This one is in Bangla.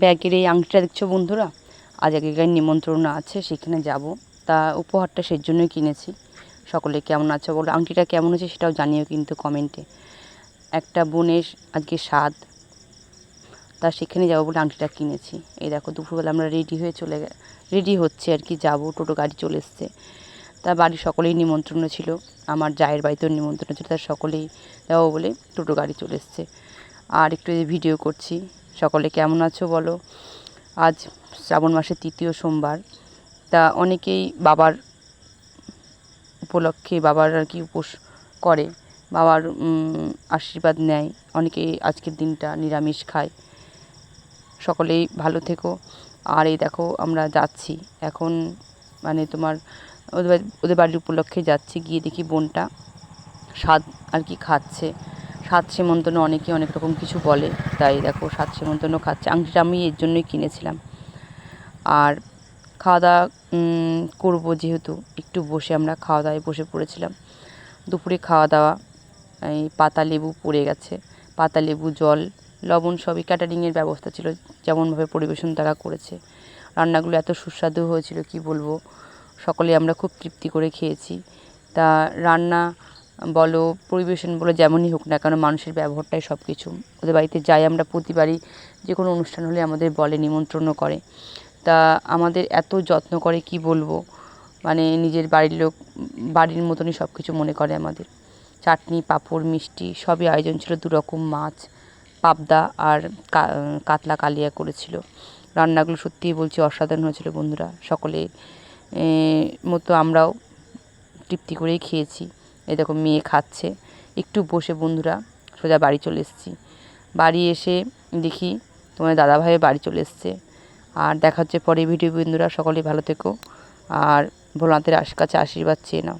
ব্যাগের এই আংটিটা দেখছো বন্ধুরা, আজ এক জায়গায় নিমন্ত্রণ আছে, সেখানে যাব। তা উপহারটা সেই জন্যই কিনেছি। সকলে কেমন আছো বলো, আংটিটা কেমন হয়েছে সেটাও জানিও কিন্তু কমেন্টে। একটা বোনের আজকে স্বাদ, তা সেখানে যাবো বলে আংটিটা কিনেছি। এই দেখো দুপুরবেলা আমরা রেডি হচ্ছে আর কি, যাবো। টোটো গাড়ি চলে এসছে। তা বাড়ির সকলেই নিমন্ত্রণ ছিল, আমার জায়ের বাড়িতেও নিমন্ত্রণ ছিল, তার সকলেই যাবো বলে টোটো গাড়ি চলে এসছে। আর একটু ভিডিও করছি। সকলে কেমন আছো বলো। আজ শ্রাবণ মাসের 3য় সোমবার। তা অনেকেই বাবার উপলক্ষে বাবার আর কি উপোস করে, বাবার আশীর্বাদ নেয়। অনেকেই আজকের দিনটা নিরামিষ খায়। সকলেই ভালো থেকো। আর এই দেখো আমরা যাচ্ছি এখন, মানে তোমার ওদের বাড়ির উপলক্ষে যাচ্ছি। গিয়ে দেখি বোনটা স্বাদ আর কি খাচ্ছে। স্বাদ সেমন্তন্ন অনেকে অনেক রকম কিছু বলে, তাই দেখো স্বাদ সেমন্তন্ন খাচ্ছে। আংটিটা আমি এর জন্যই কিনেছিলাম। আর খাওয়া দাওয়া করবো, যেহেতু একটু বসে আমরা খাওয়া দাওয়ায় বসে পড়েছিলাম। দুপুরে খাওয়া দাওয়া, এই পাতা লেবু পড়ে গেছে, পাতা লেবু, জল, লবণ সবই ক্যাটারিংয়ের ব্যবস্থা ছিল, যেমনভাবে পরিবেশন তারা করেছে। রান্নাগুলো এত সুস্বাদু হয়েছিল কি বলবো। সকলে আমরা খুব তৃপ্তি করে খেয়েছি। তা রান্না বলো, পরিবেশন বলো, যেমনই হোক না কেন মানুষের ব্যবহারটাই সব কিছু। ওদের বাড়িতে যাই আমরা প্রতিবারই, যে কোনো অনুষ্ঠান হলে আমাদের বলে, নিমন্ত্রণও করে। তা আমাদের এত যত্ন করে কি বলবো, মানে নিজের বাড়ির লোক, বাড়ির মতনই সব কিছু মনে করে আমাদের। চাটনি, পাঁপড়, মিষ্টি সবই আয়োজন ছিল। 2 রকম মাছ, পাবদা আর কাতলা কালিয়া করেছিল। রান্নাগুলো সত্যিই বলছি অসাধারণ হয়েছিল বন্ধুরা। সকলে মতো আমরাও তৃপ্তি করেই খেয়েছি। এই দেখো মেয়ে খাচ্ছে। একটু বসে বন্ধুরা সোজা বাড়ি চলে এসেছি। বাড়ি এসে দেখি তোমার দাদাভাইয়ের বাড়ি চলে এসছে। আর দেখা হচ্ছে পরে ভিডিও বন্ধুরা। সকলেই ভালো থেকো আর ভোলানাথের কাছে আশীর্বাদ চেয়ে নাও।